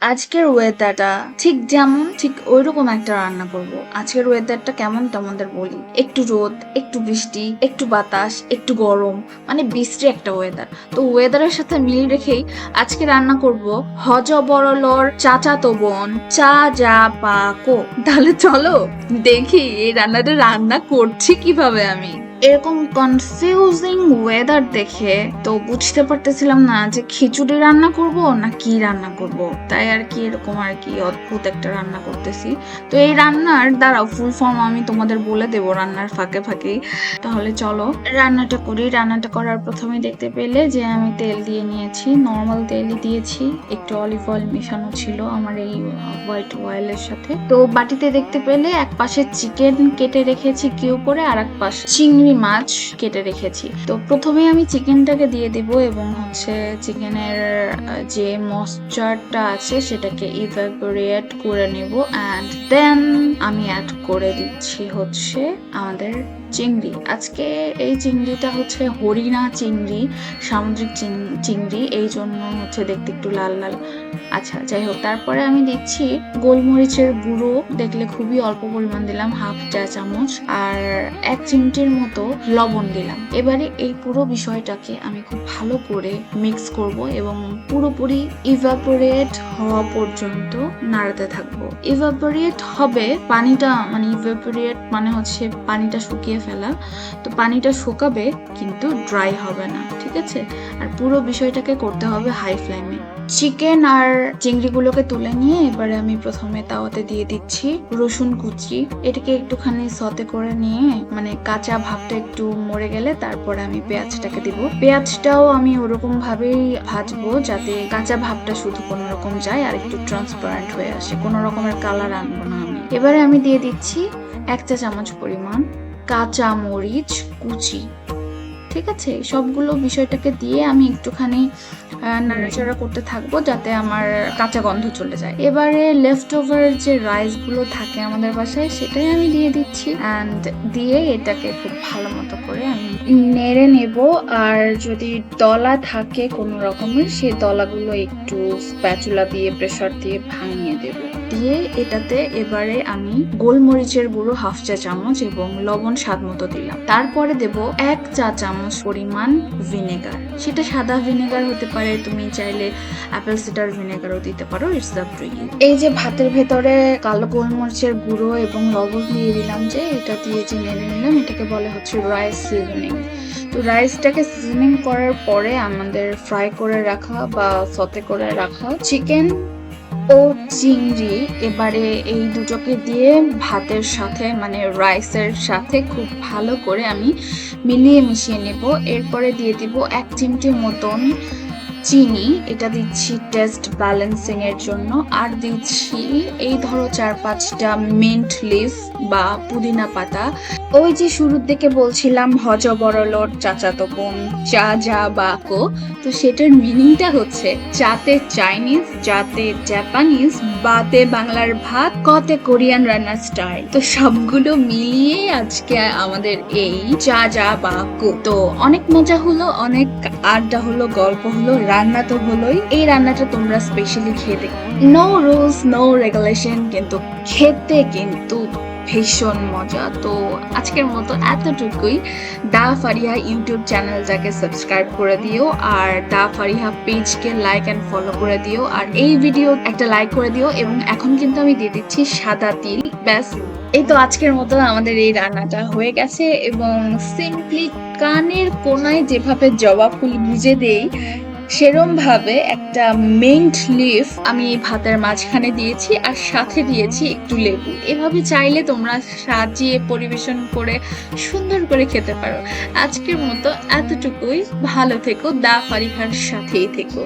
আজকের ওয়েদারটা ঠিক ওইরকম একটা রান্না করব। আজকের ওয়েদারটা কেমন তোমাদের বলি। একটু রোদ, একটু বৃষ্টি, একটু বাতাস, একটু গরম, মানে বিশ্রী একটা ওয়েদার। তো ওয়েদারের সাথে মিল রেখেই আজকে রান্না করব হজ বড়লর চাচাতো বোন চা যা পাকো। তাহলে চলো দেখি এই রান্নাটা রান্না করছি কিভাবে আমি। এরকম কনফিউজিং ওয়েদার দেখে তো বুঝতে পারতেছিলাম না যে খিচুড়ি রান্না করব না কি রান্না করব। তাই আর কি এরকম আর কি অদ্ভুত একটা রান্না করতেছি। তো এই রান্নার দ্বারা ফুল ফর্ম আমি তোমাদের বলে দেব রান্নার ফাঁকে ফাঁকেই। তাহলে চলো রান্নাটা করি। রান্নাটা করার প্রথমে দেখতে পেলে যে আমি তেল দিয়ে নিয়েছি, নর্মাল তেলই দিয়েছি, একটু অলিভ অয়েল মেশানো ছিল আমার এই হোয়াইট অয়েলের সাথে। তো বাটিতে দেখতে পেলে এক পাশে চিকেন কেটে রেখেছি কিউ করে, আর এক পাশে চিংড়ি মাছ কেটে রেখেছি। তো প্রথমে আমি চিকেনটাকে দিয়ে দেব এবং চিকেনের যে ময়েশ্চারটা আছে সেটাকে ইভাপোরেট করে নেব, অ্যান্ড দেন আমি অ্যাড করে দিচ্ছি আমাদের চিংড়ি। আজকে এই চিংড়িটা হরিণা চিংড়ি, সামুদ্রিক চিংড়ি, এই জন্য দেখতে একটু লাল লাল। আচ্ছা যাই হোক, তারপরে আমি দিচ্ছি গোলমরিচের গুঁড়ো, দেখলে খুবই অল্প পরিমাণ দিলাম, হাফ চা চামচ, আর 1 চিমটির মতো লবণ দিলাম। এবারে এই পুরো বিষয়টাকে আমি খুব ভালো করে মিক্স করব এবং পুরোপুরি ইভাপোরেট হওয়া পর্যন্ত নাড়াতে থাকবো। ইভাপোরেট হবে পানিটা, মানে ইভাপোরেট মানে পানিটা শুকিয়ে ফেলা। তো পানিটা শুকাবে কিন্তু ড্রাই হবে না, ঠিক আছে? আর পুরো বিষয়টাকে করতে হবে হাই ফ্লেমে। চিকেন আর চিংড়িগুলোকে তুলে নিয়ে এবারে আমি প্রথমে তাওয়াতে দিয়ে দিচ্ছি রসুন কুচি। এটাকে একটুখানি সতে করে নিয়ে, মানে কাঁচা ভাবটা একটু মরে গেলে তারপরে আমি পেঁয়াজটাকে দিব। পেঁয়াজটাও আমি ওরকম ভাবেই ভাজবো যাতে কাঁচা ভাবটা শুধু কোনো রকম যায় আর একটু ট্রান্সপারেন্ট হয়ে আসে, কোনো রকমের কালার আনবো না আমি। এবারে আমি দিয়ে দিচ্ছি 1 চা চামচ পরিমাণ কাঁচা মরিচ কুচি। ঠিক আছে, সবগুলো বিষয়টাকে দিয়ে আমি একটুখানি নাড়াচাড়া করতে থাকবো যাতে আমার কাঁচা গন্ধ চলে যায়। এবারে লেফট ওভার যে রাইস গুলো থাকে আমাদের বাসায় সেটাই আমি দিয়ে দিচ্ছি, অ্যান্ড দিয়ে এটাকে খুব ভালো মতো করে আমি নেড়ে নেব। আর যদি দলা থাকে কোনো রকমের, সেই দলাগুলো একটু স্প্যাচুলা দিয়ে প্রেসার দিয়ে ভাঙিয়ে দেব। দিয়ে এটাতে এবারে আমি গোলমরিচের গুঁড়ো হাফ চা চামচ এবং লবণ স্বাদ মতো দিলাম। তারপরে দেব 1 চা চামচ পরিমাণ ভিনেগার। সেটা সাদা ভিনেগার হতে পারে, তুমি চাইলে অ্যাপেল সিডার ভিনেগারও দিতে পারো, ইটস আপ টু ইউ। এই যে ভাতের ভেতরে কালো গোলমরিচের গুঁড়ো এবং লবণ দিয়ে দিলাম, যে এটা দিয়ে যে নেড়ে নিলাম, এটাকে বলে রাইস সিজনিং। তো রাইসটাকে সিজনিং করার পরে আমাদের ফ্রাই করে রাখা বা সতে করে রাখা চিকেন ও চিংড়ি এবারে এই দুটোকে দিয়ে ভাতের সাথে, মানে রাইসের সাথে খুব ভালো করে আমি মিলিয়ে মিশিয়ে নেব। এরপরে দিয়ে দিব 1 চিমটি মতন চিনি, এটা দিচ্ছি টেস্ট ব্যালেন্সিং এর জন্য। আর দিচ্ছি এই ধরো 4-5টা মিন্ট লিফ বা পুদিনা পাতা। ওই যে শুরুর দিকে বলছিলাম হজ বড়লর চাচাতো বোন চা যা বাকো, তো সেটার মিনিংটা চাতে চাইনিজ, যাতে জাপানিজ, বাতে বাংলার ভাত, কতে কোরিয়ান রান্নার স্টাইল। তো সবগুলো মিলিয়ে আজকে আমাদের এই চা যা বাকো। তো অনেক মজা হলো, অনেক আড্ডা হলো, গল্প হলো, রান্না তো হলোই। এই রান্নাটা তোমরা স্পেশালি খেতে, নো রুলস নো রেগুলেশন, কিন্তু খেতে কিন্তু ভীষণ মজা। তো আজকের মতো এতটুকুই। দা ফারিহা ইউটিউব চ্যানেলটাকে সাবস্ক্রাইব করে দিও, আর দা ফারিহা পেজকে লাইক এন্ড ফলো করে দিও, আর এই ভিডিও একটা লাইক করে দিও। এবং এখন কিন্তু আমি দিয়ে দিচ্ছি সাদা তিল। ব্যাস, এই তো আজকের মতো আমাদের এই রান্নাটা হয়ে গেছে। এবং সিম্পলি কানের কোনায় যেভাবে জবা ফুল গুজে দেই, সেরম ভাবে একটা মিন্ট লিফ আমি ভাতের মাঝখানে দিয়েছি, আর সাথে দিয়েছি একটু লেবু। এভাবে চাইলে তোমরা সাজিয়ে পরিবেশন করে সুন্দর করে খেতে পারো। আজকের মতো এতটুকুই। ভালো থেকো, দা ফারিহার সাথেই থেকো।